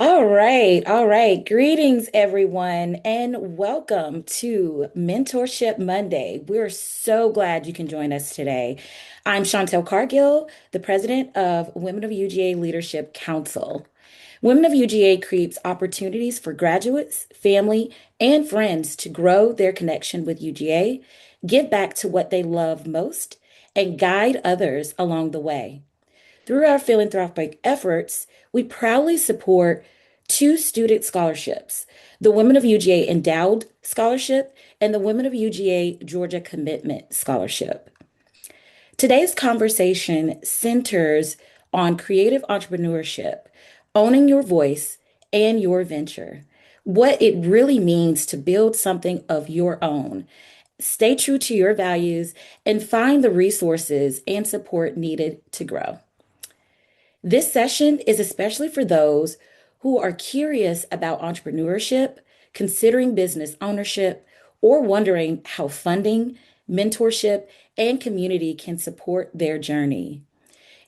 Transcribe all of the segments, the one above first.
All right, all right. Greetings, everyone, and welcome to Mentorship Monday. We're so glad you can join us today. I'm Chantel Cargill, the president of Women of UGA Leadership Council. Women of UGA creates opportunities for graduates, family, and friends to grow their connection with UGA, give back to what they love most, and guide others along the way. Through our philanthropic efforts, we proudly support two student scholarships, the Women of UGA Endowed Scholarship and the Women of UGA Georgia Commitment Scholarship. Today's conversation centers on creative entrepreneurship, owning your voice and your venture, what it really means to build something of your own. Stay true to your values and find the resources and support needed to grow. This session is especially for those who are curious about entrepreneurship, considering business ownership, or wondering how funding, mentorship, and community can support their journey.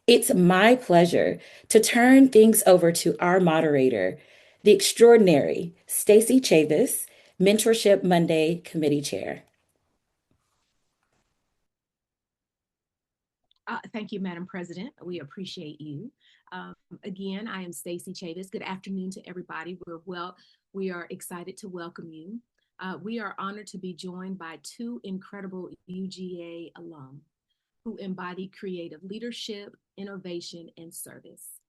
It's my pleasure to turn things over to our moderator, the extraordinary Stacy Chavis, Mentorship Monday Committee Chair. Thank you, Madam President. We appreciate you. Again, I am Stacy Chavis. Good afternoon to everybody. We are excited to welcome you. We are honored to be joined by two incredible UGA alum who embody creative leadership, innovation, and service.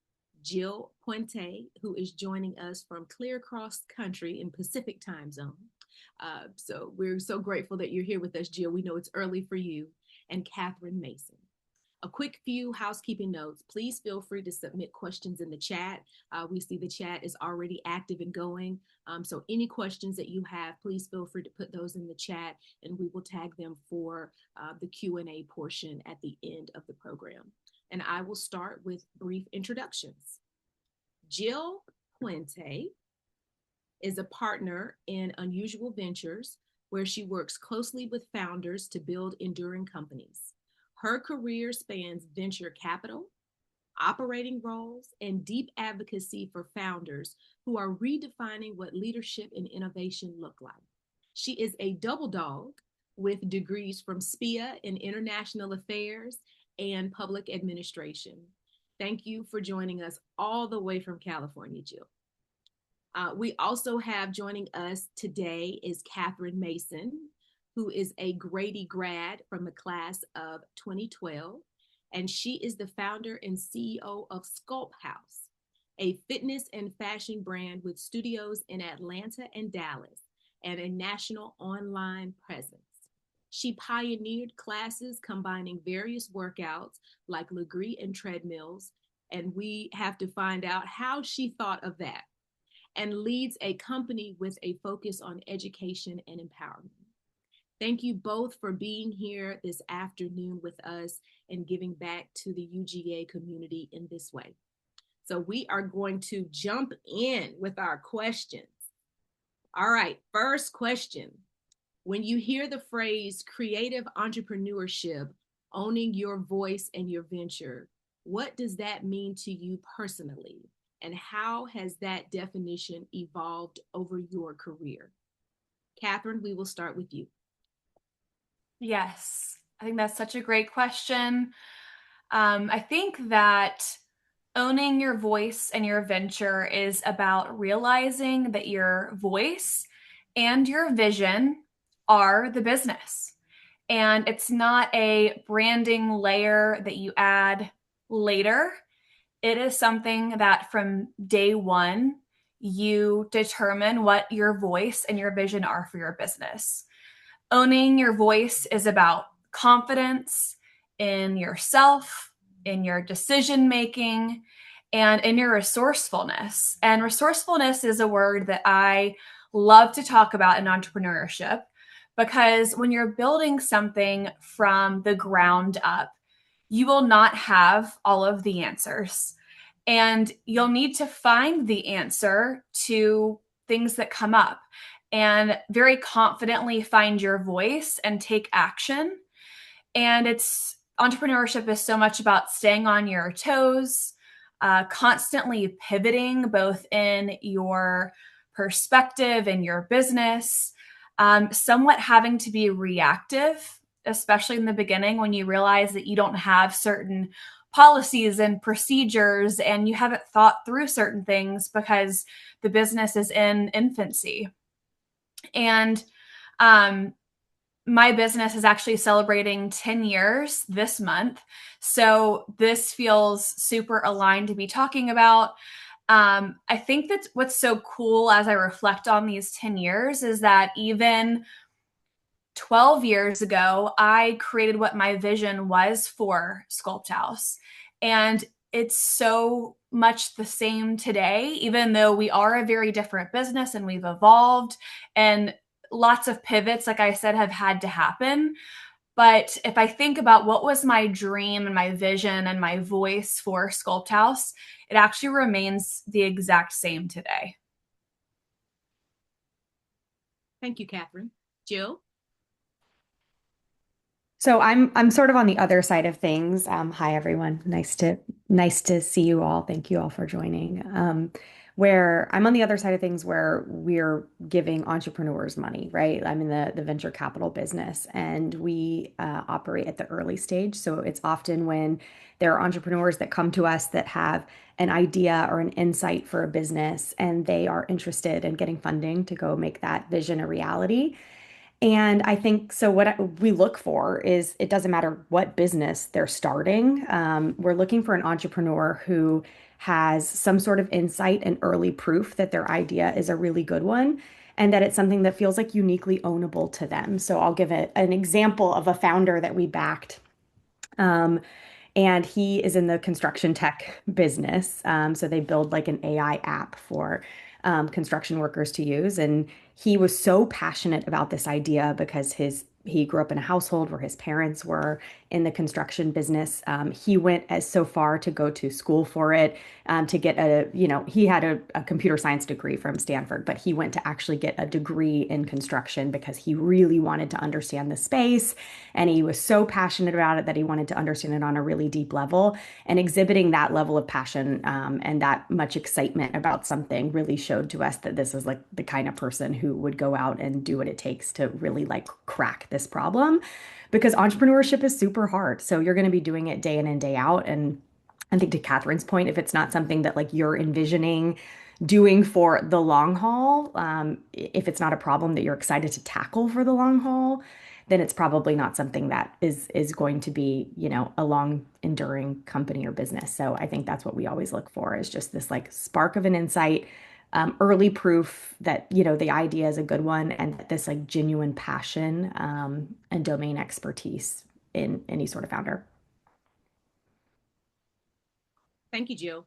Jill Puente, who is joining us from clear across country in Pacific time zone. So we're so grateful that you're here with us, Jill. We know it's early for you. And Catherine Mason. A quick few housekeeping notes. Please feel free to submit questions in the chat. We see the chat is already active and going. So any questions that you have, please feel free to put those in the chat and we will tag them for the Q&A portion at the end of the program. And I will start with brief introductions. Jill Puente is a partner in Unusual Ventures, where she works closely with founders to build enduring companies. Her career spans venture capital, operating roles, and deep advocacy for founders who are redefining what leadership and innovation look like. She is a double dog with degrees from SPIA in International Affairs and Public Administration. Thank you for joining us all the way from California, Jill. We also have joining us today is Catherine Mason, who is a Grady grad from the class of 2012. And she is the founder and CEO of Sculpt House, a fitness and fashion brand with studios in Atlanta and Dallas, and a national online presence. She pioneered classes combining various workouts like Legree and treadmills, and we have to find out how she thought of that, and leads a company with a focus on education and empowerment. Thank you both for being here this afternoon with us and giving back to the UGA community in this way. So we are going to jump in with our questions. All right, first question. When you hear the phrase creative entrepreneurship, owning your voice and your venture, what does that mean to you personally? And how has that definition evolved over your career? Catherine, we will start with you. Yes, I think that's such a great question. I think that owning your voice and your venture is about realizing that your voice and your vision are the business. And it's not a branding layer that you add later. It is something that from day one, you determine what your voice and your vision are for your business. Owning your voice is about confidence in yourself, in your decision making, and in your resourcefulness. And resourcefulness is a word that I love to talk about in entrepreneurship, because when you're building something from the ground up, you will not have all of the answers. And you'll need to find the answer to things that come up, and very confidently find your voice and take action. And entrepreneurship is so much about staying on your toes, constantly pivoting both in your perspective and your business, somewhat having to be reactive, especially in the beginning when you realize that you don't have certain policies and procedures and you haven't thought through certain things because the business is in infancy. And my business is actually celebrating 10 years this month. So this feels super aligned to be talking about. I think that what's so cool as I reflect on these 10 years is that even 12 years ago, I created what my vision was for Sculpt House. And it's so much the same today, even though we are a very different business and we've evolved and lots of pivots, like I said, have had to happen. But if I think about what was my dream and my vision and my voice for Sculpt House, it actually remains the exact same today. Thank you, Catherine. Jill? So I'm sort of on the other side of things. Hi everyone. Nice to see you all. Thank you all for joining. Where I'm on the other side of things where we're giving entrepreneurs money, right? I'm in the venture capital business and we operate at the early stage. So it's often when there are entrepreneurs that come to us that have an idea or an insight for a business and they are interested in getting funding to go make that vision a reality. And I think so. We look for is it doesn't matter what business they're starting. We're looking for an entrepreneur who has some sort of insight and early proof that their idea is a really good one and that it's something that feels like uniquely ownable to them. So I'll give an example of a founder that we backed. Um, and he is in the construction tech business. So they build like an AI app for construction workers to use. And he was so passionate about this idea because he grew up in a household where his parents were in the construction business. He went as so far to go to school for it, to get he had a computer science degree from Stanford, but he went to actually get a degree in construction because he really wanted to understand the space. And he was so passionate about it that he wanted to understand it on a really deep level. And exhibiting that level of passion and that much excitement about something really showed to us that this is like the kind of person who would go out and do what it takes to really like crack this problem because entrepreneurship is super hard. So you're going to be doing it day in and day out. And I think to Catherine's point, if it's not something that like you're envisioning doing for the long haul, if it's not a problem that you're excited to tackle for the long haul, then it's probably not something that is going to be, a long enduring company or business. So I think that's what we always look for is just this like spark of an insight, early proof that, the idea is a good one and that this like genuine passion, and domain expertise in any sort of founder. Thank you, Jill.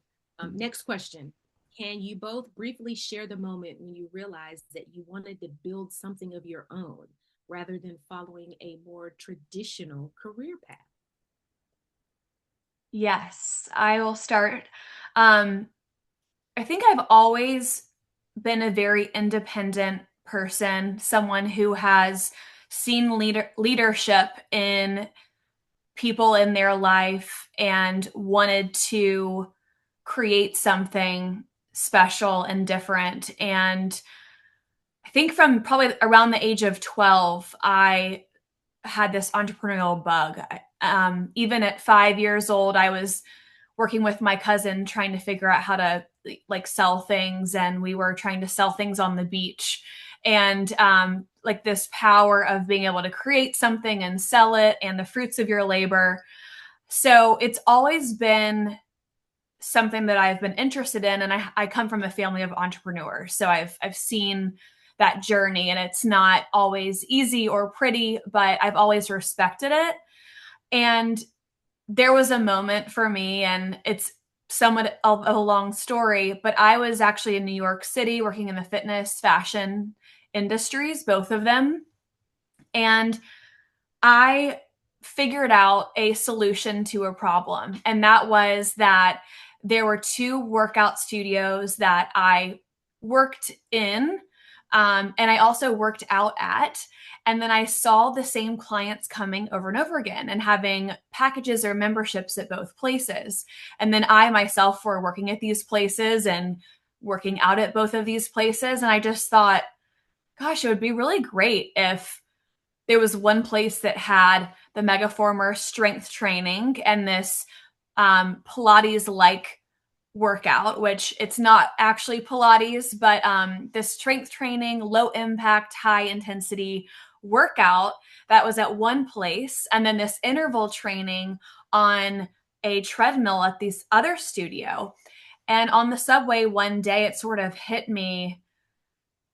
Next question. Can you both briefly share the moment when you realized that you wanted to build something of your own rather than following a more traditional career path? Yes, I will start. I think I've always been a very independent person, someone who has seen leadership in people in their life and wanted to create something special and different. And I think from probably around the age of 12, I had this entrepreneurial bug. Even at 5 years old, I was working with my cousin trying to figure out how to like sell things, and we were trying to sell things on the beach. And like this power of being able to create something and sell it and the fruits of your labor. So it's always been something that I've been interested in. And I come from a family of entrepreneurs. So I've seen that journey, and it's not always easy or pretty, but I've always respected it. And there was a moment for me, and it's somewhat of a long story, but I was actually in New York City working in the fitness fashion industries, both of them. And I figured out a solution to a problem. And that was that there were two workout studios that I worked in, And I also worked out at. And then I saw the same clients coming over and over again and having packages or memberships at both places. And then I myself were working at these places and working out at both of these places. And I just thought, gosh, it would be really great if there was one place that had the Megaformer strength training and this Pilates like workout, which it's not actually Pilates, but the strength training, low impact, high intensity workout that was at one place, and then this interval training on a treadmill at this other studio. And on the subway one day, it sort of hit me.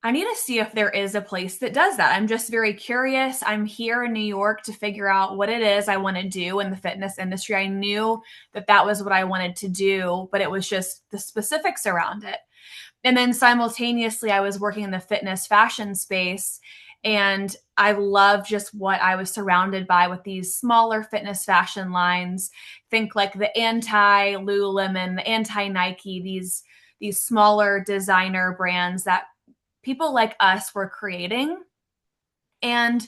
I need to see if there is a place that does that. I'm just very curious. I'm here in New York to figure out what it is I want to do in the fitness industry. I knew that that was what I wanted to do, but it was just the specifics around it. And then simultaneously, I was working in the fitness fashion space, and I love just what I was surrounded by with these smaller fitness fashion lines. Think like the anti Lululemon, the anti Nike, these smaller designer brands that people like us were creating. And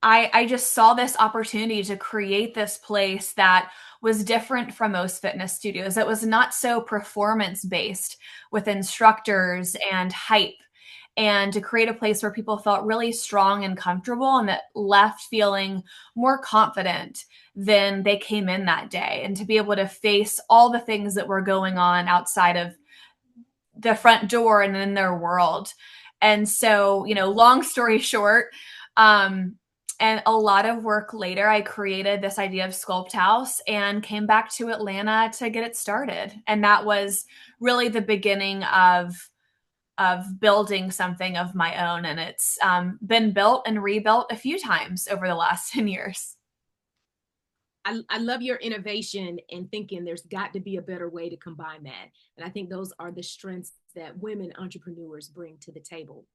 I just saw this opportunity to create this place that was different from most fitness studios. It was not so performance based with instructors and hype, and to create a place where people felt really strong and comfortable and that left feeling more confident than they came in that day, and to be able to face all the things that were going on outside of the front door and in their world. And so, long story short, and a lot of work later, I created this idea of Sculpt House and came back to Atlanta to get it started. And that was really the beginning of building something of my own. And it's been built and rebuilt a few times over the last 10 years. I love your innovation and thinking there's got to be a better way to combine that. And I think those are the strengths that women entrepreneurs bring to the table.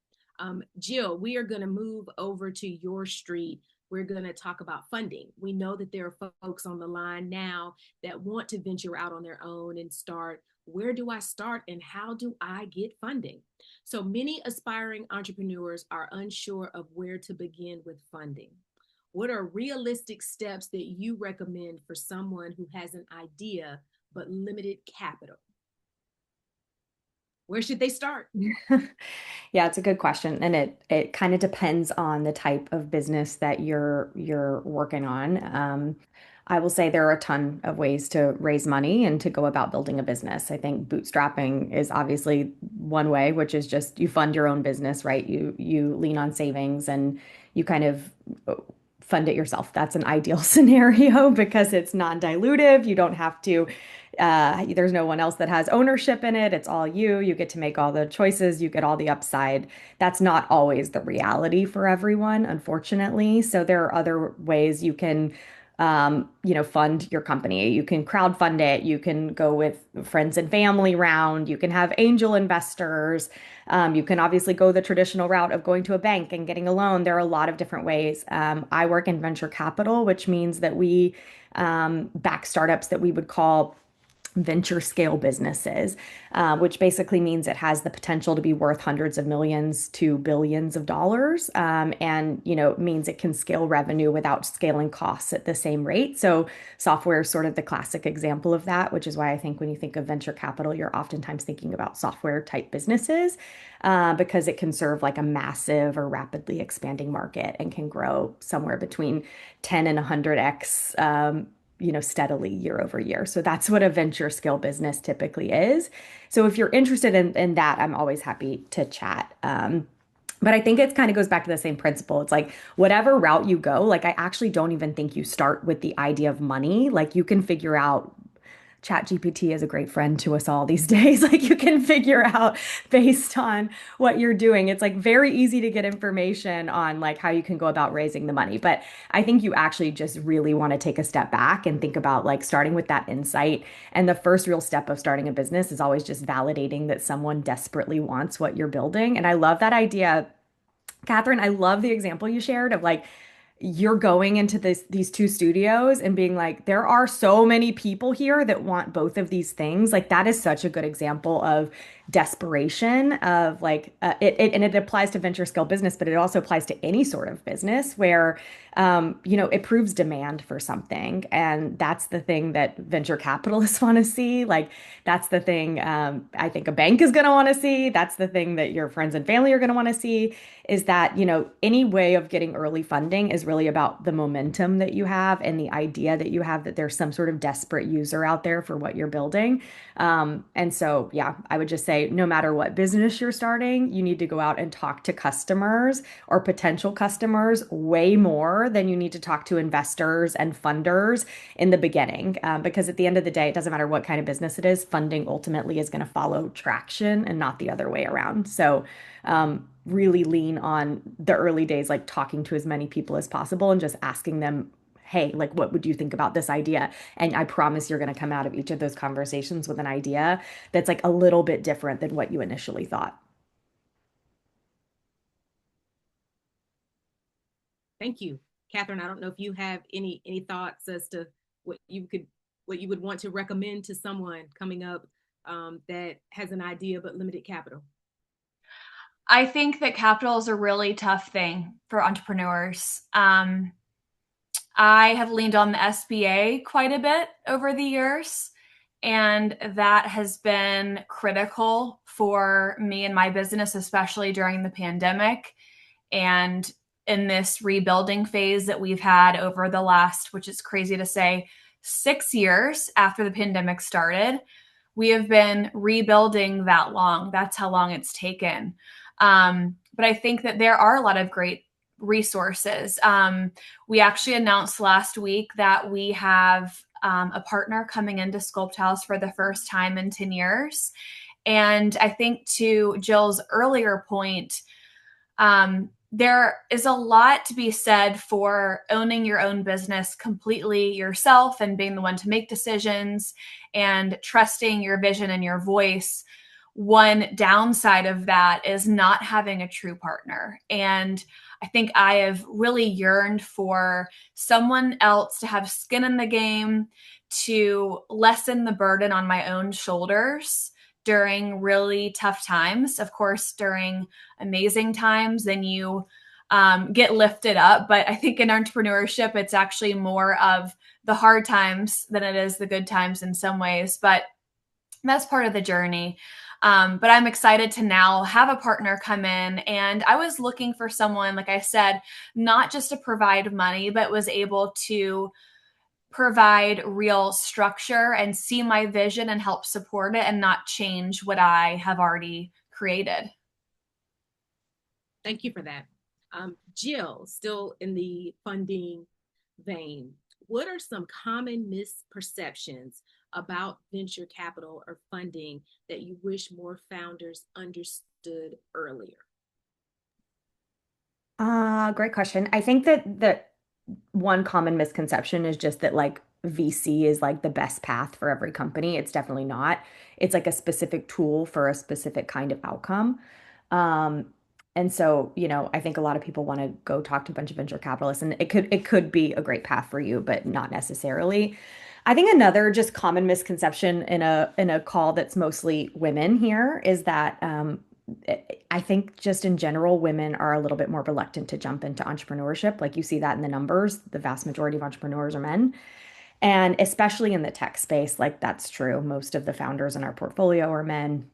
Jill, we are going to move over to your street. We're going to talk about funding. We know that there are folks on the line now that want to venture out on their own and start. Where do I start and how do I get funding? So many aspiring entrepreneurs are unsure of where to begin with funding. What are realistic steps that you recommend for someone who has an idea but limited capital? Where should they start? Yeah, it's a good question. And it kind of depends on the type of business that you're working on. I will say there are a ton of ways to raise money and to go about building a business. I think bootstrapping is obviously one way, which is just you fund your own business, right? You lean on savings and you kind of fund it yourself. That's an ideal scenario because it's non-dilutive. You don't have to, there's no one else that has ownership in it. It's all you. You get to make all the choices. You get all the upside. That's not always the reality for everyone, unfortunately. So there are other ways you can fund your company. You can crowdfund it. You can go with friends and family round. You can have angel investors. You can obviously go the traditional route of going to a bank and getting a loan. There are a lot of different ways. I work in venture capital, which means that we back startups that we would call venture scale businesses, which basically means it has the potential to be worth hundreds of millions to billions of dollars. And, means it can scale revenue without scaling costs at the same rate. So software is sort of the classic example of that, which is why I think when you think of venture capital, you're oftentimes thinking about software type businesses, because it can serve like a massive or rapidly expanding market and can grow somewhere between 10 and 100x steadily year over year. So that's what a venture scale business typically is. So if you're interested in that, I'm always happy to chat. But I think it kind of goes back to the same principle. It's like whatever route you go, like I actually don't even think you start with the idea of money. Like you can figure out ChatGPT is a great friend to us all these days. Like you can figure out based on what you're doing. It's like very easy to get information on like how you can go about raising the money. But I think you actually just really want to take a step back and think about like starting with that insight. And the first real step of starting a business is always just validating that someone desperately wants what you're building. And I love that idea. Catherine, I love the example you shared of like you're going into these two studios and being like, there are so many people here that want both of these things. Like that is such a good example of desperation of like and it applies to venture scale business, but it also applies to any sort of business where it proves demand for something. And that's the thing that venture capitalists want to see. Like that's the thing I think a bank is going to want to see. That's the thing that your friends and family are going to want to see is that, any way of getting early funding is really about the momentum that you have and the idea that you have that there's some sort of desperate user out there for what you're building. And so, yeah, I would just say no matter what business you're starting, you need to go out and talk to customers or potential customers way more than you need to talk to investors and funders in the beginning. Because at the end of the day, it doesn't matter what kind of business it is, funding ultimately is going to follow traction and not the other way around. So, really lean on the early days, like talking to as many people as possible and just asking them, hey, like, what would you think about this idea? And I promise you're going to come out of each of those conversations with an idea that's like a little bit different than what you initially thought. Thank you, Catherine. I don't know if you have any thoughts as to what you could what you would want to recommend to someone coming up that has an idea but limited capital. I think that capital is a really tough thing for entrepreneurs. I have leaned on the SBA quite a bit over the years, and that has been critical for me and my business, especially during the pandemic and in this rebuilding phase that we've had over the last, which is crazy to say, 6 years after the pandemic started. We have been rebuilding that long. That's how long it's taken. But I think that there are a lot of great resources. We actually announced last week that we have a partner coming into Sculpt House for the first time in 10 years. And I think to Jill's earlier point, there is a lot to be said for owning your own business completely yourself and being the one to make decisions and trusting your vision and your voice. One downside of that is not having a true partner. And I think I have really yearned for someone else to have skin in the game, to lessen the burden on my own shoulders during really tough times. Of course, during amazing times, then you get lifted up. But I think in entrepreneurship, it's actually more of the hard times than it is the good times in some ways. But that's part of the journey. But I'm excited to now have a partner come in. And I was looking for someone, like I said, not just to provide money, but was able to provide real structure and see my vision and help support it and not change what I have already created. Thank you for that. Jill, still in the funding vein, what are some common misperceptions about venture capital or funding that you wish more founders understood earlier? Great question. I think that one common misconception is just that like VC is like the best path for every company. It's definitely not. It's like a specific tool for a specific kind of outcome. Um, and so, I think a lot of people want to go talk to a bunch of venture capitalists, and it could be a great path for you, but not necessarily. I think another just common misconception in a call that's mostly women here is that I think just in general, women are a little bit more reluctant to jump into entrepreneurship. Like you see that in the numbers, the vast majority of entrepreneurs are men. And especially in the tech space, like that's true. Most of the founders in our portfolio are men.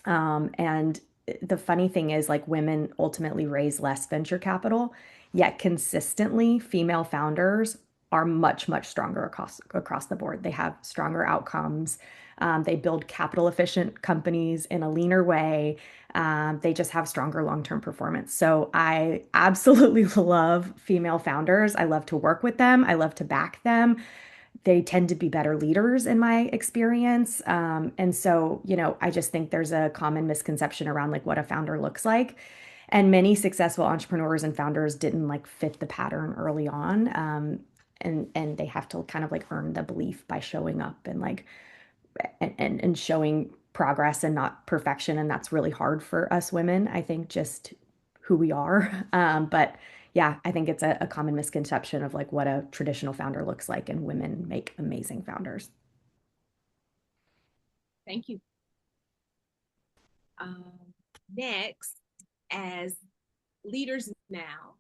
And the funny thing is, like, women ultimately raise less venture capital, yet consistently, female founders are much, much stronger across the board. They have stronger outcomes. They build capital efficient companies in a leaner way. They just have stronger long-term performance. So I absolutely love female founders. I love to work with them. I love to back them. They tend to be better leaders in my experience. And so, I just think there's a common misconception around like what a founder looks like. And many successful entrepreneurs and founders didn't like fit the pattern early on. And they have to kind of like earn the belief by showing up and like and showing progress and not perfection. And that's really hard for us women, I think, just who we are. But yeah, I think it's a common misconception of like what a traditional founder looks like, and women make amazing founders. Thank you. Um, Next, as leaders now,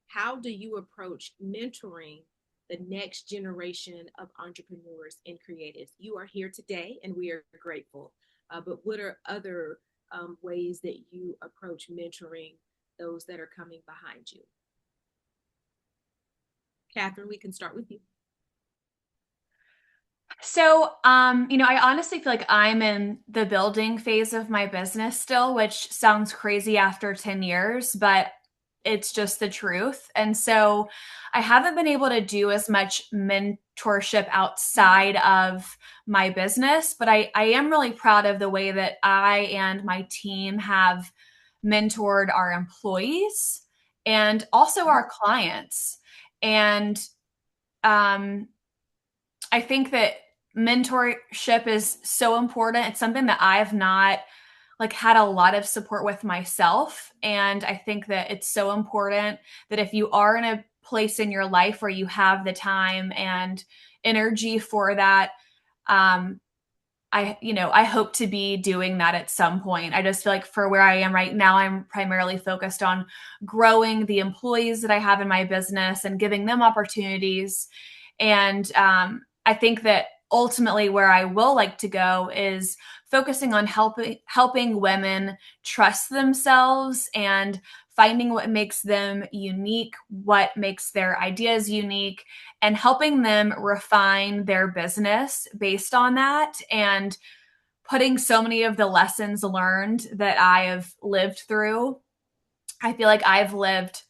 how do you approach mentoring the next generation of entrepreneurs and creatives? You are here today and we are grateful. But what are other ways that you approach mentoring those that are coming behind you? Catherine, we can start with you. So, I honestly feel like I'm in the building phase of my business still, which sounds crazy after 10 years, but it's just the truth. And so I haven't been able to do as much mentorship outside of my business, but I am really proud of the way that I and my team have mentored our employees and also our clients. And um, I think that mentorship is so important. It's something that I've not like had a lot of support with myself. And I think that it's so important that if you are in a place in your life where you have the time and energy for that, um, I hope to be doing that at some point. I just feel like for where I am right now, I'm primarily focused on growing the employees that I have in my business and giving them opportunities. And I think that ultimately where I will like to go is focusing on helping women trust themselves and finding what makes them unique, what makes their ideas unique, and helping them refine their business based on that, and putting so many of the lessons learned that I have lived through. I feel like I've lived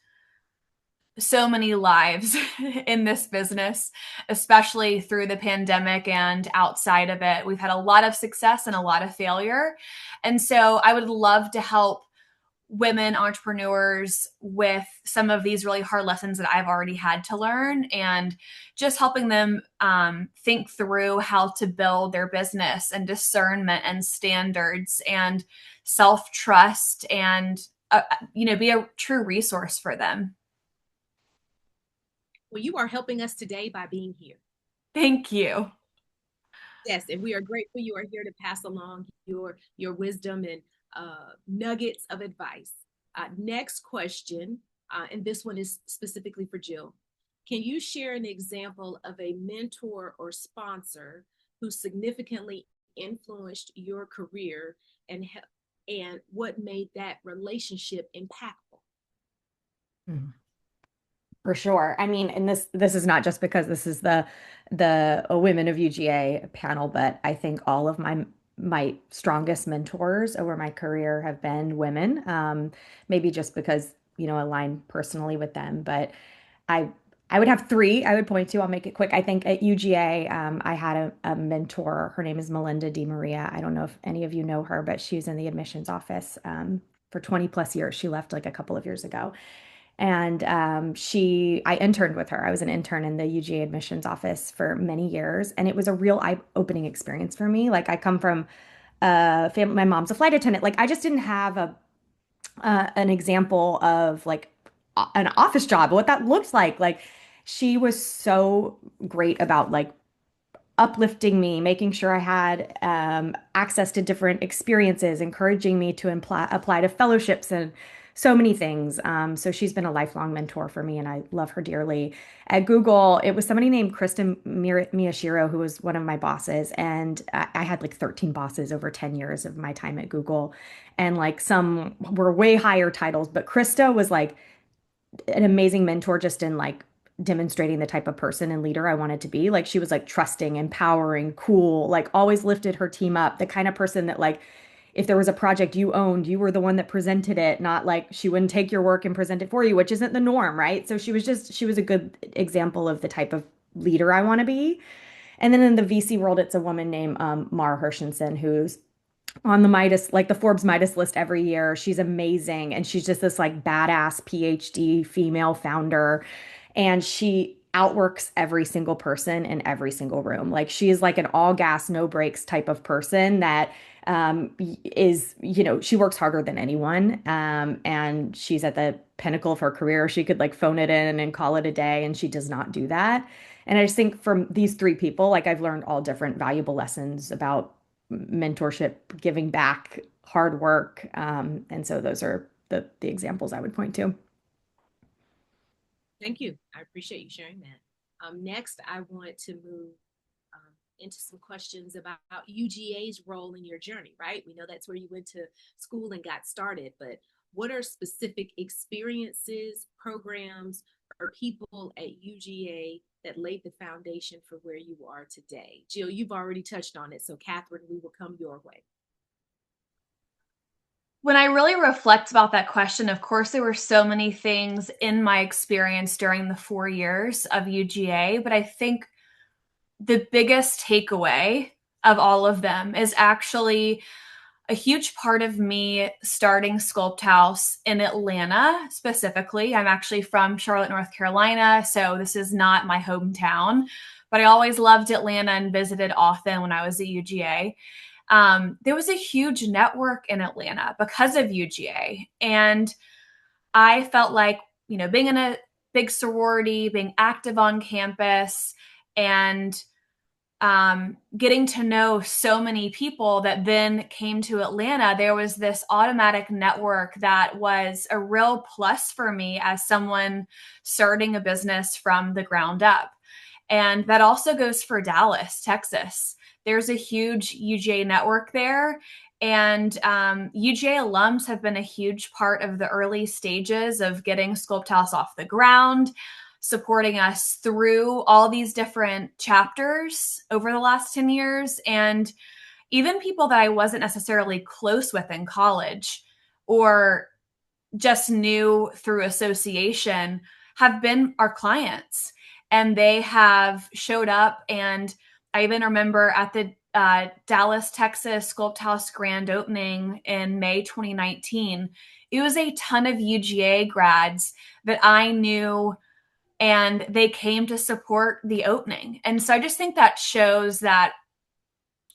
so many lives in this business, especially through the pandemic and outside of it. We've had a lot of success and a lot of failure. And so I would love to help women entrepreneurs with some of these really hard lessons that I've already had to learn, and just helping them think through how to build their business and discernment and standards and self-trust, and be a true resource for them. Well, you are helping us today by being here. Thank you. Yes, and we are grateful you are here to pass along your wisdom and nuggets of advice. Next question, and this one is specifically for Jill. Can you share an example of a mentor or sponsor who significantly influenced your career, and what made that relationship impactful? Mhm. For sure. I mean, and this is not just because this is the Women of UGA panel, but I think all of my strongest mentors over my career have been women. Maybe just because, align personally with them, but I I would have three I would point to. I'll make it quick. I think at UGA, I had a mentor. Her name is Melinda DiMaria. I don't know if any of you know her, but she's in the admissions office for 20 plus years. She left like a couple of years ago. And I interned with her. I was an intern in the UGA admissions office for many years, and it was a real eye-opening experience for me. Like I come from my mom's a flight attendant. Like I just didn't have an example of like an office job, what that looks like. Like she was so great about like uplifting me, making sure I had access to different experiences, encouraging me to apply to fellowships and so many things. So she's been a lifelong mentor for me, and I love her dearly. At Google, it was somebody named Kristen Miyashiro who was one of my bosses, and I had like 13 bosses over 10 years of my time at Google, and like some were way higher titles, but Krista was like an amazing mentor just in like demonstrating the type of person and leader I wanted to be. Like she was like trusting, empowering, cool, like always lifted her team up, the kind of person that like if there was a project you owned, you were the one that presented it, not like she wouldn't take your work and present it for you, which isn't the norm, right? So she was a good example of the type of leader I want to be. And then in the VC world, it's a woman named Mara Hershenson, who's on the Midas, like the Forbes Midas list every year. She's amazing. And she's just this like badass PhD female founder. And she outworks every single person in every single room. Like she is like an all gas, no brakes type of person that is, she works harder than anyone. And she's at the pinnacle of her career. She could like phone it in and call it a day, and she does not do that. And I just think from these three people, like I've learned all different valuable lessons about mentorship, giving back, hard work. And so those are the examples I would point to. Thank you. I appreciate you sharing that. Next, I want to move into some questions about UGA's role in your journey, right? We know that's where you went to school and got started, but what are specific experiences, programs, or people at UGA that laid the foundation for where you are today? Jill, you've already touched on it, so Catherine, we will come your way. When I really reflect about that question, of course, there were so many things in my experience during the 4 years of UGA, but I think the biggest takeaway of all of them is actually a huge part of me starting Sculpt House in Atlanta specifically. I'm actually from Charlotte, North Carolina, so this is not my hometown, but I always loved Atlanta and visited often when I was at UGA. There was a huge network in Atlanta because of UGA. And I felt like, being in a big sorority, being active on campus, and getting to know so many people that then came to Atlanta, there was this automatic network that was a real plus for me as someone starting a business from the ground up. And that also goes for Dallas, Texas. There's a huge UGA network there. And UGA alums have been a huge part of the early stages of getting Sculpt House off the ground, supporting us through all these different chapters over the last 10 years. And even people that I wasn't necessarily close with in college or just knew through association have been our clients, and they have showed up. And I even remember at the Dallas, Texas Sculpt House grand opening in May 2019, it was a ton of UGA grads that I knew, and they came to support the opening. And so I just think that shows that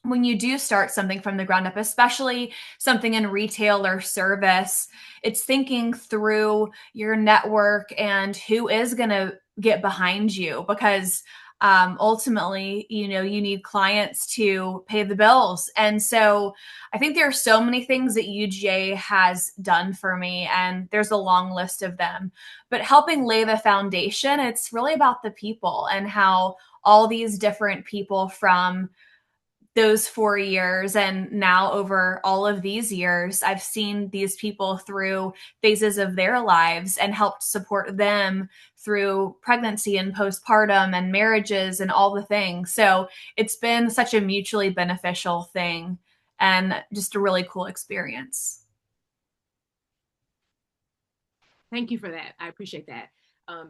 when you do start something from the ground up, especially something in retail or service, it's thinking through your network and who is going to get behind you, because ultimately, you need clients to pay the bills. And so I think there are so many things that UGA has done for me, and there's a long list of them. But helping lay the foundation, it's really about the people and how all these different people from those 4 years and now over all of these years, I've seen these people through phases of their lives and helped support them through pregnancy and postpartum and marriages and all the things. So it's been such a mutually beneficial thing and just a really cool experience. Thank you for that. I appreciate that.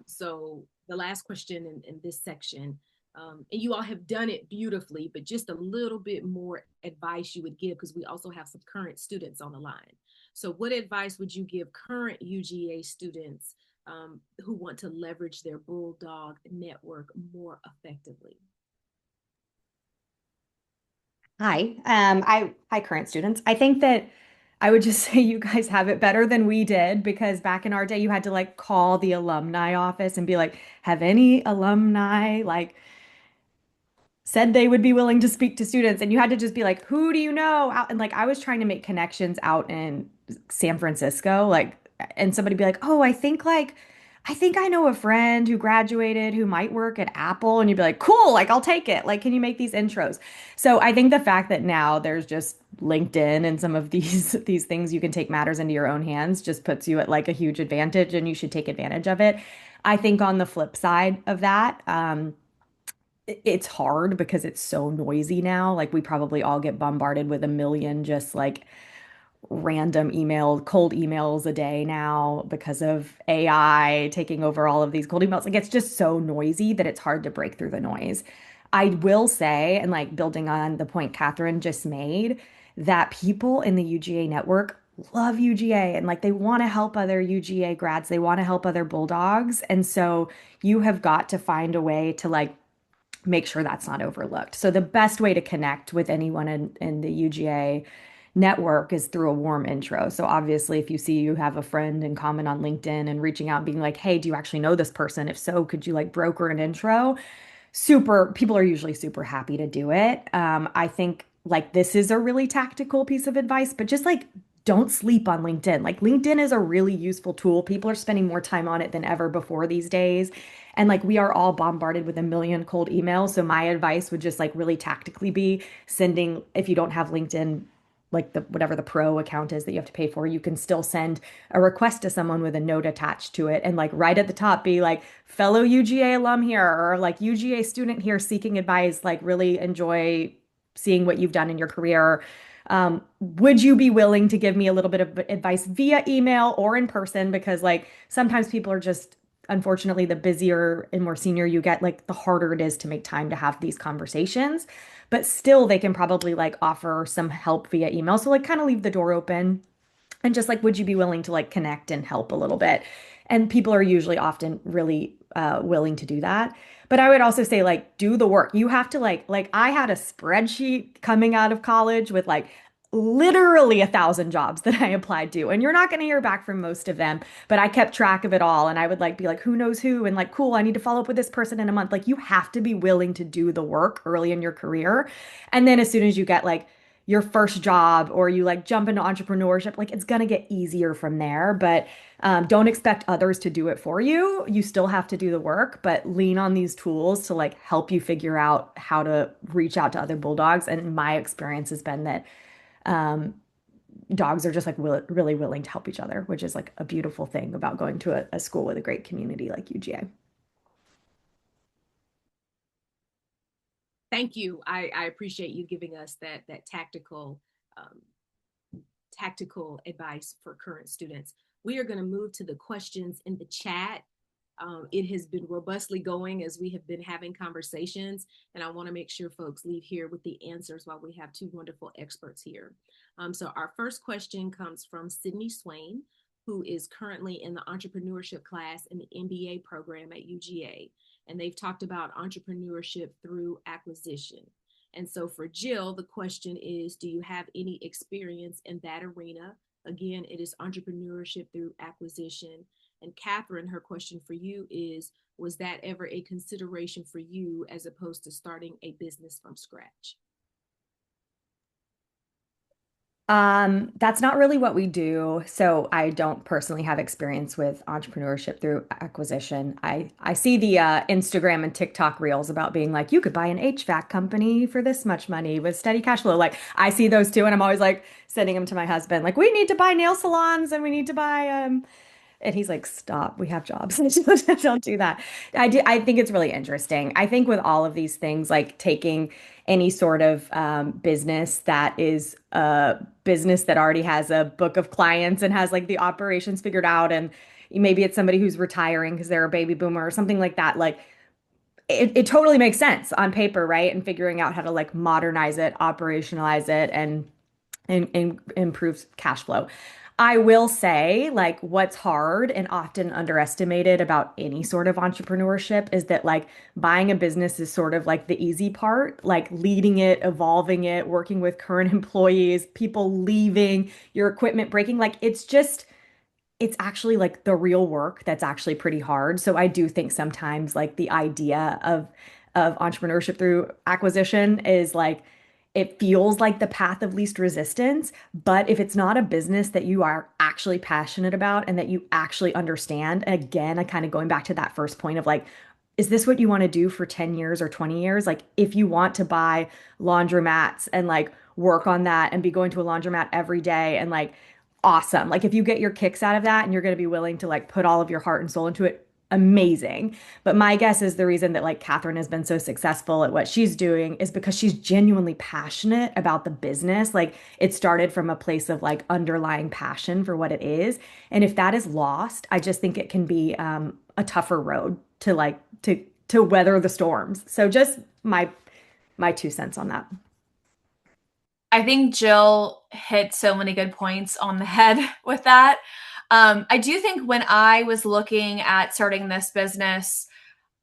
So the last question in this section, and you all have done it beautifully, but just a little bit more advice you would give, because we also have some current students on the line. So what advice would you give current UGA students who want to leverage their Bulldog network more effectively? Hi, current students. I think that I would just say you guys have it better than we did, because back in our day, you had to like call the alumni office and be like, have any alumni like said they would be willing to speak to students? And you had to just be like, who do you know out? And like I was trying to make connections out in San Francisco, like, and somebody be like, oh, I think I know a friend who graduated who might work at Apple. And you'd be like, cool, like I'll take it. Like, can you make these intros? So I think the fact that now there's just LinkedIn and some of these things you can take matters into your own hands just puts you at like a huge advantage, and you should take advantage of it. I think on the flip side of that, it's hard because it's so noisy now. Like we probably all get bombarded with a million just like random cold emails a day now because of AI taking over all of these cold emails. Like it's just so noisy that it's hard to break through the noise. I will say, and like building on the point Catherine just made, that people in the UGA network love UGA and like they want to help other UGA grads, they want to help other Bulldogs. And so you have got to find a way to like make sure that's not overlooked. So the best way to connect with anyone in the UGA network is through a warm intro. So obviously, if you see you have a friend in common on LinkedIn and reaching out and being like, hey, do you actually know this person? If so, could you like broker an intro? Super, people are usually super happy to do it. I think like this is a really tactical piece of advice, but just like don't sleep on LinkedIn. Like LinkedIn is a really useful tool. People are spending more time on it than ever before these days. And like we are all bombarded with a million cold emails. So my advice would just like really tactically be sending, if you don't have LinkedIn, like the whatever the pro account is that you have to pay for, you can still send a request to someone with a note attached to it and like right at the top be like fellow UGA alum here or like UGA student here seeking advice, like really enjoy seeing what you've done in your career. Would you be willing to give me a little bit of advice via email or in person? Because like sometimes people are just, unfortunately, the busier and more senior you get, like the harder it is to make time to have these conversations. But still, they can probably like offer some help via email. So like kind of leave the door open and just like, would you be willing to like connect and help a little bit? And people are usually often really willing to do that. But I would also say like do the work. You have to like I had a spreadsheet coming out of college with like literally 1,000 jobs that I applied to. And you're not going to hear back from most of them, but I kept track of it all. And I would like be like, who knows who? And like, cool, I need to follow up with this person in a month. Like you have to be willing to do the work early in your career. And then as soon as you get like your first job or you like jump into entrepreneurship, like it's gonna get easier from there. But don't expect others to do it for you. You still have to do the work, but lean on these tools to like help you figure out how to reach out to other bulldogs. And my experience has been that um, dogs are just like really willing to help each other, which is like a beautiful thing about going to a school with a great community like UGA. Thank you. I appreciate you giving us that um, tactical advice for current students. We are going to move to the questions in the chat. It has been robustly going as we have been having conversations, and I want to make sure folks leave here with the answers while we have two wonderful experts here. So our first question comes from Sydney Swain, who is currently in the entrepreneurship class in the MBA program at UGA. And they've talked about entrepreneurship through acquisition. And so for Jill, the question is, do you have any experience in that arena? Again, it is entrepreneurship through acquisition. And Catherine, her question for you is, was that ever a consideration for you as opposed to starting a business from scratch? That's not really what we do. So I don't personally have experience with entrepreneurship through acquisition. I see the Instagram and TikTok reels about being like, you could buy an HVAC company for this much money with steady cash flow. Like I see those too, and I'm always like sending them to my husband, like, we need to buy nail salons and we need to buy and he's like, stop, we have jobs. Don't do that. I think it's really interesting. I think with all of these things, like taking any sort of business that is a business that already has a book of clients and has like the operations figured out, and maybe it's somebody who's retiring because they're a baby boomer or something like that. Like it totally makes sense on paper, right? And figuring out how to like modernize it, operationalize it, and improves cash flow. I will say, like, what's hard and often underestimated about any sort of entrepreneurship is that, like, buying a business is sort of like the easy part, like leading it, evolving it, working with current employees, people leaving, your equipment breaking. Like, it's actually like the real work that's actually pretty hard. So I do think sometimes like the idea of entrepreneurship through acquisition is like it feels like the path of least resistance, but if it's not a business that you are actually passionate about and that you actually understand, again, I kind of going back to that first point of like, is this what you want to do for 10 years or 20 years? Like, if you want to buy laundromats and like work on that and be going to a laundromat every day and like, awesome. Like, if you get your kicks out of that and you're going to be willing to like put all of your heart and soul into it, amazing. But my guess is the reason that like Catherine has been so successful at what she's doing is because she's genuinely passionate about the business. Like, it started from a place of like underlying passion for what it is. And if that is lost, I just think it can be a tougher road to like to weather the storms. So just my 2 cents on that. I think Jill hit so many good points on the head with that. I do think when I was looking at starting this business,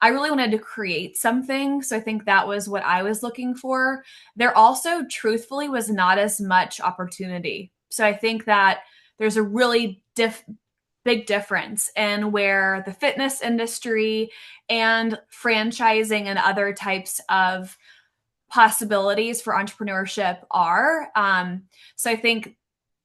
I really wanted to create something. So I think that was what I was looking for. There also, truthfully, was not as much opportunity. So I think that there's a really big difference in where the fitness industry and franchising and other types of possibilities for entrepreneurship are. So I think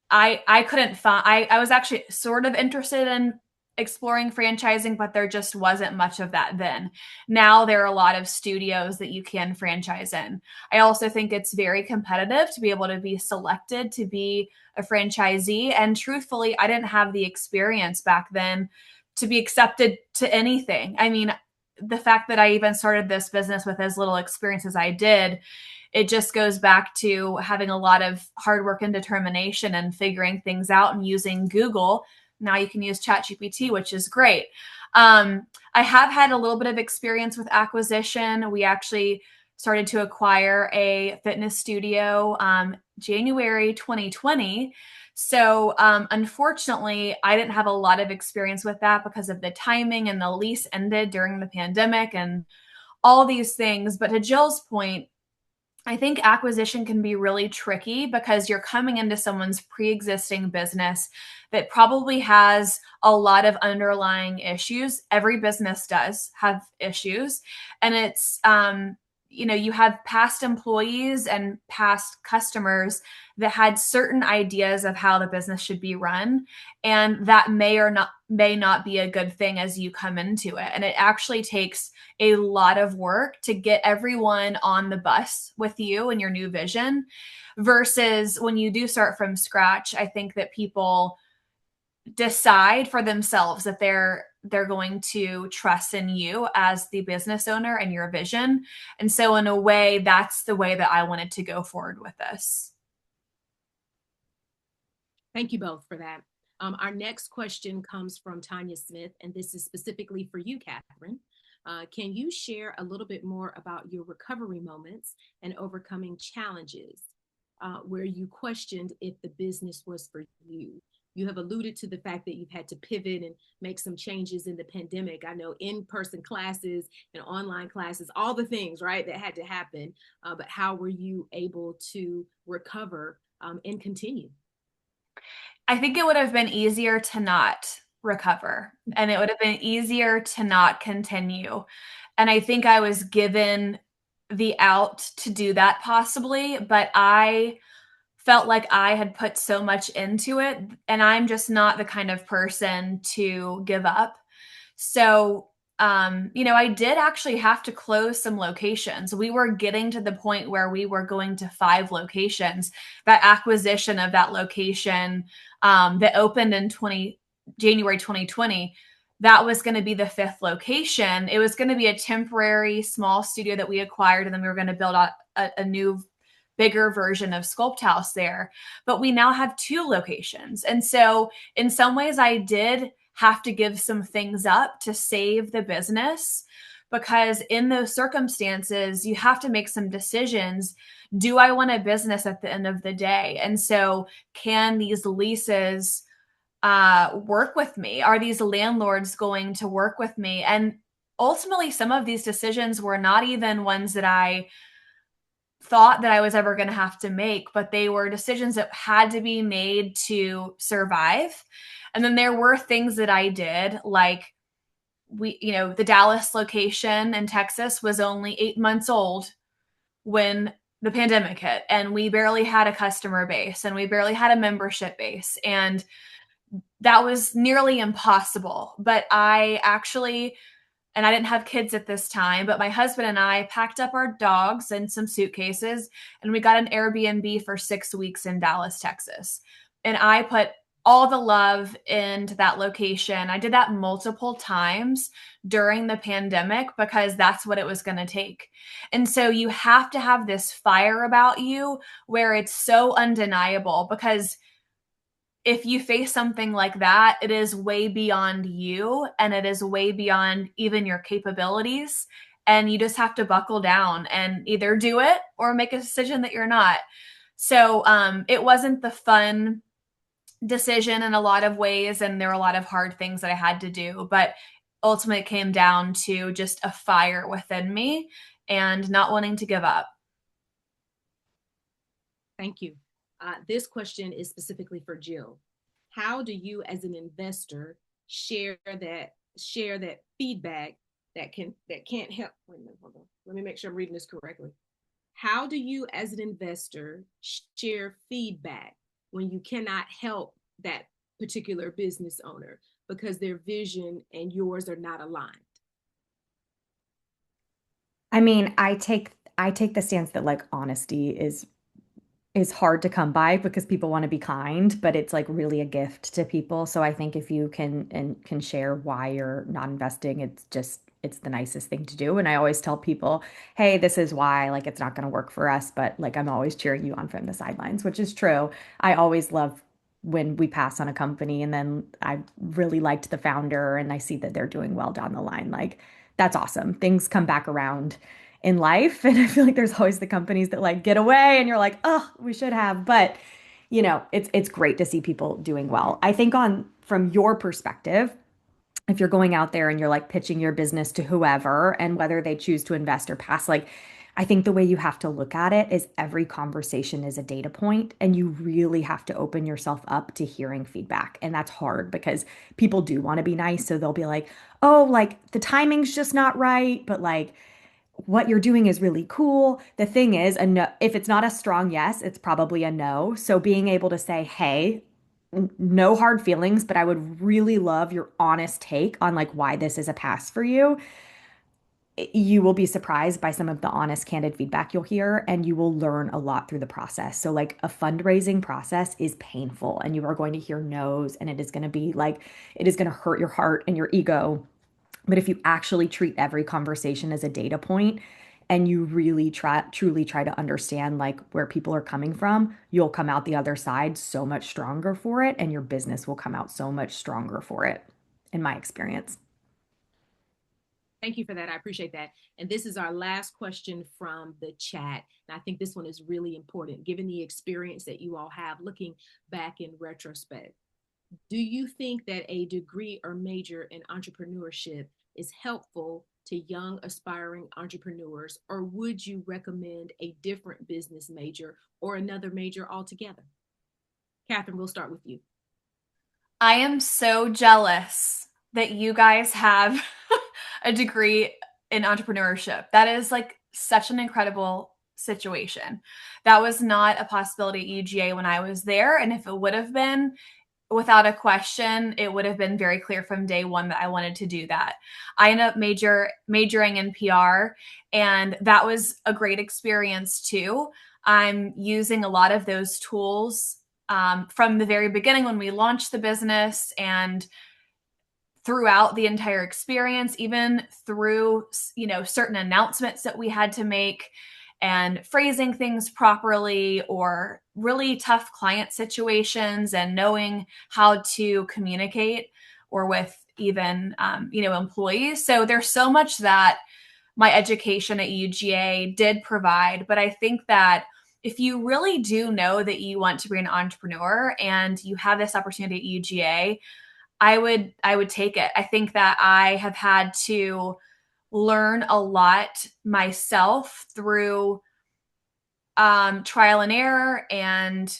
I couldn't find, I was actually sort of interested in exploring franchising, but there just wasn't much of that then. Now there are a lot of studios that you can franchise in. I also think it's very competitive to be able to be selected to be a franchisee. And truthfully, I didn't have the experience back then to be accepted to anything. I mean, the fact that I even started this business with as little experience as I did, it just goes back to having a lot of hard work and determination and figuring things out and using Google. Now you can use ChatGPT, which is great. I have had a little bit of experience with acquisition. We actually started to acquire a fitness studio January 2020. So unfortunately, I didn't have a lot of experience with that because of the timing, and the lease ended during the pandemic and all these things. But to Jill's point, I think acquisition can be really tricky because you're coming into someone's pre-existing business that probably has a lot of underlying issues. Every business does have issues. And it's, you have past employees and past customers that had certain ideas of how the business should be run. And that may not be a good thing as you come into it. And it actually takes a lot of work to get everyone on the bus with you and your new vision versus when you do start from scratch. I think that people decide for themselves that they're going to trust in you as the business owner and your vision. And so in a way, that's the way that I wanted to go forward with this. Thank you both for that. Our next question comes from Tanya Smith, and this is specifically for you, Catherine. Can you share a little bit more about your recovery moments and overcoming challenges where you questioned if the business was for you? You have alluded to the fact that you've had to pivot and make some changes in the pandemic. I know in-person classes and online classes, all the things, right, that had to happen. But how were you able to recover and continue? I think it would have been easier to not recover, and it would have been easier to not continue. And I think I was given the out to do that possibly, but I felt like I had put so much into it, and I'm just not the kind of person to give up. So, I did actually have to close some locations. We were getting to the point where we were going to 5 locations. That acquisition of that location that opened in January 2020, that was going to be the 5th location. It was going to be a temporary small studio that we acquired, and then we were going to build out a new bigger version of Sculpt House there. But we now have 2 locations. And so in some ways I did have to give some things up to save the business, because in those circumstances, you have to make some decisions. Do I want a business at the end of the day? And so can these leases work with me? Are these landlords going to work with me? And ultimately, some of these decisions were not even ones that I thought that I was ever going to have to make, but they were decisions that had to be made to survive. And then there were things that I did, like the Dallas location in Texas was only 8 months old when the pandemic hit, and we barely had a customer base and we barely had a membership base. And that was nearly impossible. But and I didn't have kids at this time, but my husband and I packed up our dogs and some suitcases, and we got an Airbnb for 6 weeks in Dallas, Texas. And I put all the love into that location. I did that multiple times during the pandemic because that's what it was going to take. And so you have to have this fire about you where it's so undeniable, because if you face something like that, it is way beyond you, and it is way beyond even your capabilities. And you just have to buckle down and either do it or make a decision that you're not. So it wasn't the fun decision in a lot of ways, and there were a lot of hard things that I had to do, but ultimately it came down to just a fire within me and not wanting to give up. Thank you. This question is specifically for Jill. How do you, as an investor, share that feedback that can't help? Wait a minute, hold on. Let me make sure I'm reading this correctly. How do you, as an investor, share feedback when you cannot help that particular business owner because their vision and yours are not aligned? I mean, I take the stance that like honesty is hard to come by because people want to be kind, but it's like really a gift to people. So I think if you can share why you're not investing, it's the nicest thing to do. And I always tell people, hey, this is why, like it's not going to work for us, but like I'm always cheering you on from the sidelines, which is true. I always love when we pass on a company and then I really liked the founder and I see that they're doing well down the line. Like that's awesome. Things come back around in life. And I feel like there's always the companies that like get away and you're like, oh, we should have. But it's great to see people doing well. I think on from your perspective, if you're going out there and you're like pitching your business to whoever and whether they choose to invest or pass, like I think the way you have to look at it is every conversation is a data point and you really have to open yourself up to hearing feedback. And that's hard because people do want to be nice. So they'll be like, oh, like the timing's just not right. But like, what you're doing is really cool. The thing is, a no, if it's not a strong yes, it's probably a no. So being able to say, hey, no hard feelings, but I would really love your honest take on like why this is a pass for you. You will be surprised by some of the honest, candid feedback you'll hear, and you will learn a lot through the process. So, like a fundraising process is painful, and you are going to hear no's, and it is going to be like, it is going to hurt your heart and your ego. But if you actually treat every conversation as a data point and you really truly try to understand like where people are coming from, you'll come out the other side so much stronger for it and your business will come out so much stronger for it, in my experience. Thank you for that. I appreciate that. And this is our last question from the chat. And I think this one is really important, given the experience that you all have looking back in retrospect. Do you think that a degree or major in entrepreneurship is helpful to young aspiring entrepreneurs, or would you recommend a different business major or another major altogether? Catherine, we'll start with you. I am so jealous that you guys have a degree in entrepreneurship. That is like such an incredible situation. That was not a possibility at UGA when I was there. And if it would have been, without a question, it would have been very clear from day one that I wanted to do that. I ended up majoring in PR, and that was a great experience too. I'm using a lot of those tools from the very beginning when we launched the business and throughout the entire experience, even through certain announcements that we had to make and phrasing things properly or really tough client situations and knowing how to communicate or with even employees. So there's so much that my education at UGA did provide, but I think that if you really do know that you want to be an entrepreneur and you have this opportunity at UGA, I would take it. I think that I have had to learn a lot myself through trial and error. And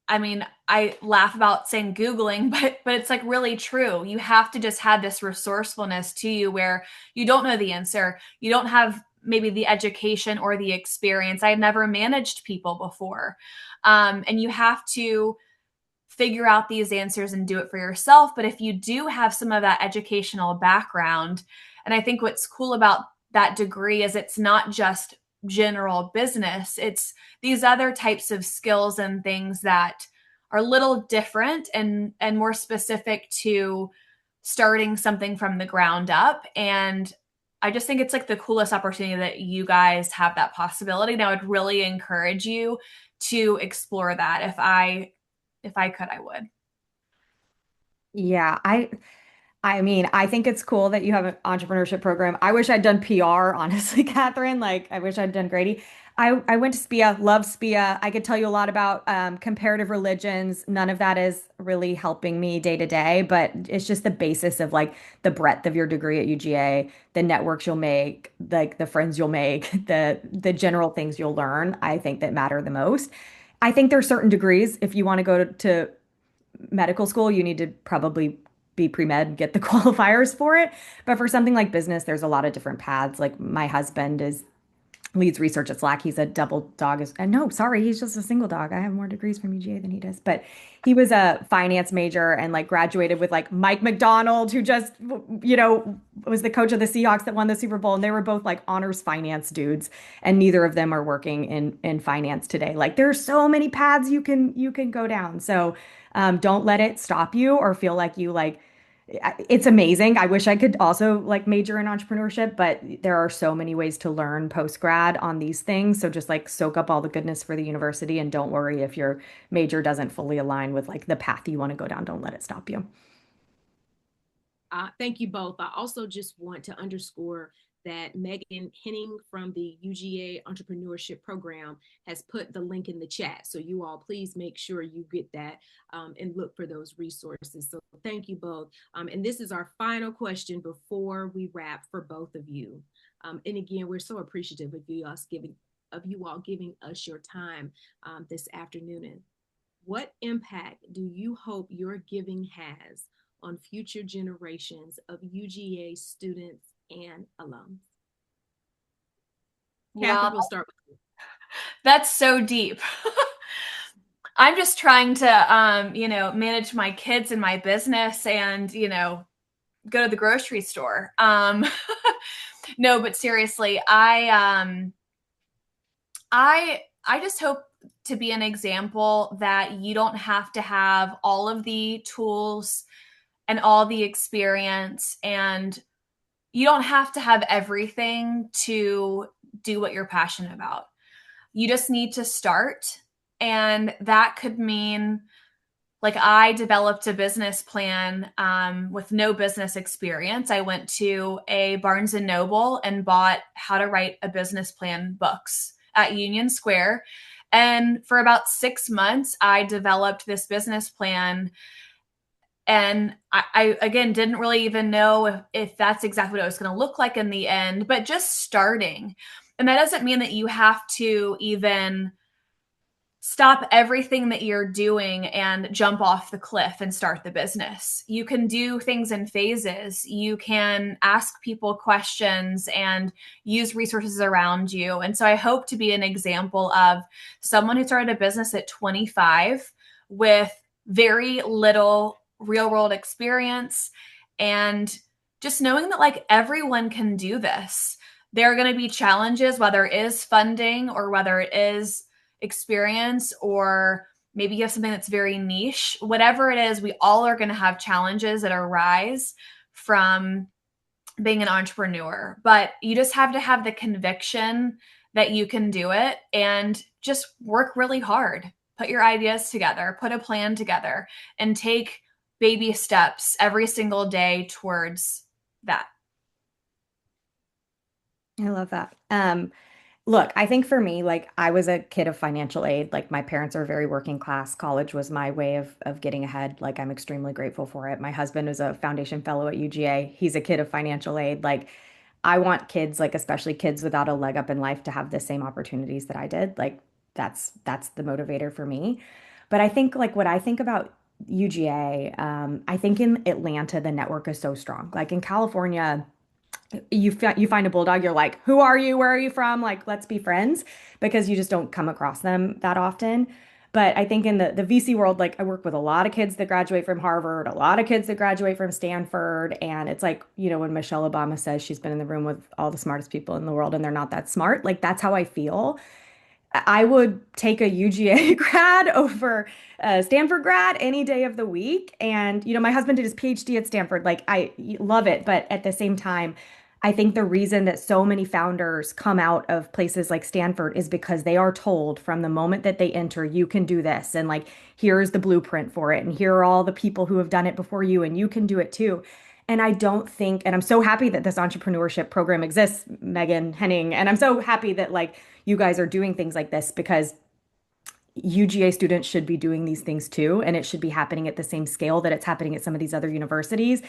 I mean, I laugh about saying Googling, but it's like really true. You have to just have this resourcefulness to you where you don't know the answer. You don't have maybe the education or the experience. I had never managed people before. And you have to figure out these answers and do it for yourself. But if you do have some of that educational background, and I think what's cool about that degree is it's not just general business, it's these other types of skills and things that are a little different and more specific to starting something from the ground up. And I just think it's like the coolest opportunity that you guys have that possibility. And I would really encourage you to explore that. If I could, I would. Yeah, I mean, I think it's cool that you have an entrepreneurship program. I wish I'd done PR, honestly, Catherine. Like, I wish I'd done Grady. I went to SPIA, love SPIA. I could tell you a lot about comparative religions. None of that is really helping me day to day, but it's just the basis of like the breadth of your degree at UGA, the networks you'll make, like the friends you'll make, the general things you'll learn, I think that matter the most. I think there's certain degrees. If you want to go to medical school, you need to probably be pre-med, get the qualifiers for it. But for something like business, there's a lot of different paths. Like my husband is leads research at Slack. He's a double dog. No, sorry, he's just a single dog. I have more degrees from UGA than he does. But he was a finance major and like graduated with like Mike McDonald, who just, was the coach of the Seahawks that won the Super Bowl. And they were both like honors finance dudes. And neither of them are working in finance today. Like there's so many paths you can go down. So don't let it stop you or feel like you like it's amazing. I wish I could also like major in entrepreneurship, but there are so many ways to learn post grad on these things. So just like soak up all the goodness for the university and don't worry if your major doesn't fully align with like the path you want to go down. Don't let it stop you. Thank you both. I also just want to underscore that Megan Henning from the UGA Entrepreneurship Program has put the link in the chat. So you all please make sure you get that and look for those resources. So thank you both. And this is our final question before we wrap for both of you. And again, we're so appreciative of you all giving us your time this afternoon. And what impact do you hope your giving has on future generations of UGA students and alums? Catherine, Well, we'll start with you. that's so deep. I'm just trying to, manage my kids and my business and, go to the grocery store. No, but seriously, I just hope to be an example that you don't have to have all of the tools and all the experience, and you don't have to have everything to do what you're passionate about. You just need to start. And that could mean like I developed a business plan with no business experience. I went to a Barnes and Noble and bought How to Write a Business Plan books at Union Square. And for about 6 months, I developed this business plan. And I again didn't really even know if that's exactly what it was going to look like in the end, but just starting. And that doesn't mean that you have to even stop everything that you're doing and jump off the cliff and start the business. You can do things in phases. You can ask people questions and use resources around you. And so I hope to be an example of someone who started a business at 25 with very little real world experience and just knowing that like everyone can do this. There are going to be challenges, whether it is funding or whether it is experience, or maybe you have something that's very niche. Whatever it is, we all are going to have challenges that arise from being an entrepreneur, but you just have to have the conviction that you can do it and just work really hard. Put your ideas together, put a plan together, and take baby steps every single day towards that. I love that. Look, I think for me, like I was a kid of financial aid. Like my parents are very working class. College was my way of getting ahead. Like I'm extremely grateful for it. My husband is a foundation fellow at UGA. He's a kid of financial aid. Like I want kids, like especially kids without a leg up in life, to have the same opportunities that I did. Like that's the motivator for me. But I think like what I think about UGA, I think in Atlanta the network is so strong. Like in California you find a bulldog, you're like, who are you? Where are you from? Like, let's be friends, because you just don't come across them that often. But I think in the VC world, like I work with a lot of kids that graduate from Harvard, a lot of kids that graduate from Stanford. And it's like, when Michelle Obama says she's been in the room with all the smartest people in the world and they're not that smart, like that's how I feel. I would take a UGA grad over a Stanford grad any day of the week. And, my husband did his PhD at Stanford. Like, I love it. But at the same time, I think the reason that so many founders come out of places like Stanford is because they are told from the moment that they enter, you can do this. And like, here's the blueprint for it. And here are all the people who have done it before you, and you can do it too. And I don't think, and I'm so happy that this entrepreneurship program exists, Megan Henning, and I'm so happy that like you guys are doing things like this because UGA students should be doing these things too, and it should be happening at the same scale that it's happening at some of these other universities.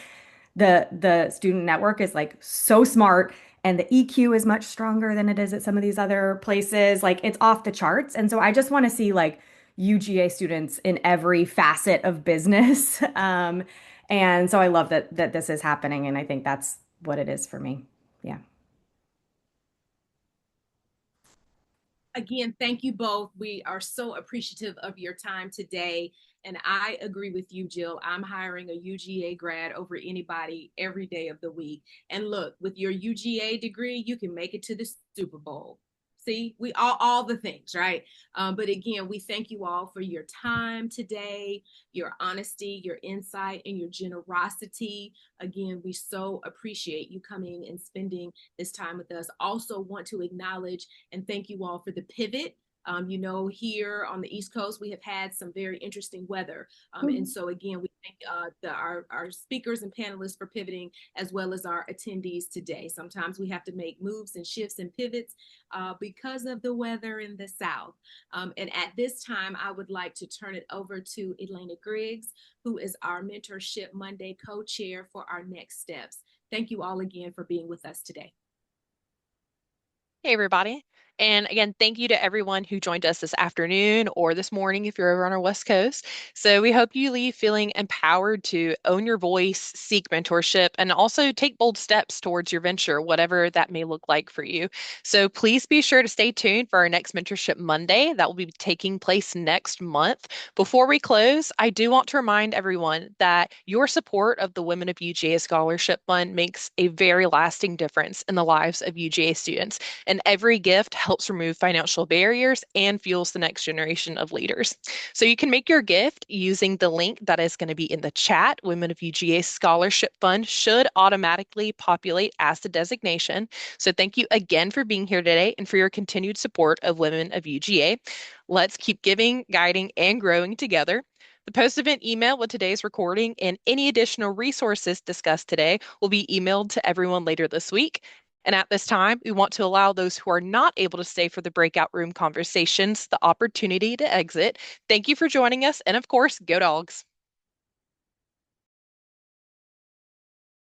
The student network is like so smart, and the EQ is much stronger than it is at some of these other places. Like it's off the charts. And so I just want to see like UGA students in every facet of business. And so I love that this is happening, and I think that's what it is for me. Yeah. Again, thank you both. We are so appreciative of your time today. And I agree with you, Jill. I'm hiring a UGA grad over anybody every day of the week. And look, with your UGA degree, you can make it to the Super Bowl. See, we all the things, right? But again, we thank you all for your time today, your honesty, your insight, and your generosity. Again, we so appreciate you coming and spending this time with us. Also want to acknowledge and thank you all for the pivot. Here on the East Coast, we have had some very interesting weather. And so, again, we thank our speakers and panelists for pivoting, as well as our attendees today. Sometimes we have to make moves and shifts and pivots because of the weather in the South. And at this time, I would like to turn it over to Elena Griggs, who is our Mentorship Monday co-chair for our next steps. Thank you all again for being with us today. Hey, everybody. And again, thank you to everyone who joined us this afternoon or this morning if you're over on our West Coast. So we hope you leave feeling empowered to own your voice, seek mentorship, and also take bold steps towards your venture, whatever that may look like for you. So please be sure to stay tuned for our next Mentorship Monday. That will be taking place next month. Before we close, I do want to remind everyone that your support of the Women of UGA Scholarship Fund makes a very lasting difference in the lives of UGA students. And every gift helps remove financial barriers and fuels the next generation of leaders. So you can make your gift using the link that is going to be in the chat. Women of UGA Scholarship Fund should automatically populate as the designation. So thank you again for being here today and for your continued support of Women of UGA. Let's keep giving, guiding, and growing together. The post-event email with today's recording and any additional resources discussed today will be emailed to everyone later this week. And at this time, we want to allow those who are not able to stay for the breakout room conversations the opportunity to exit. Thank you for joining us. And of course, go dogs.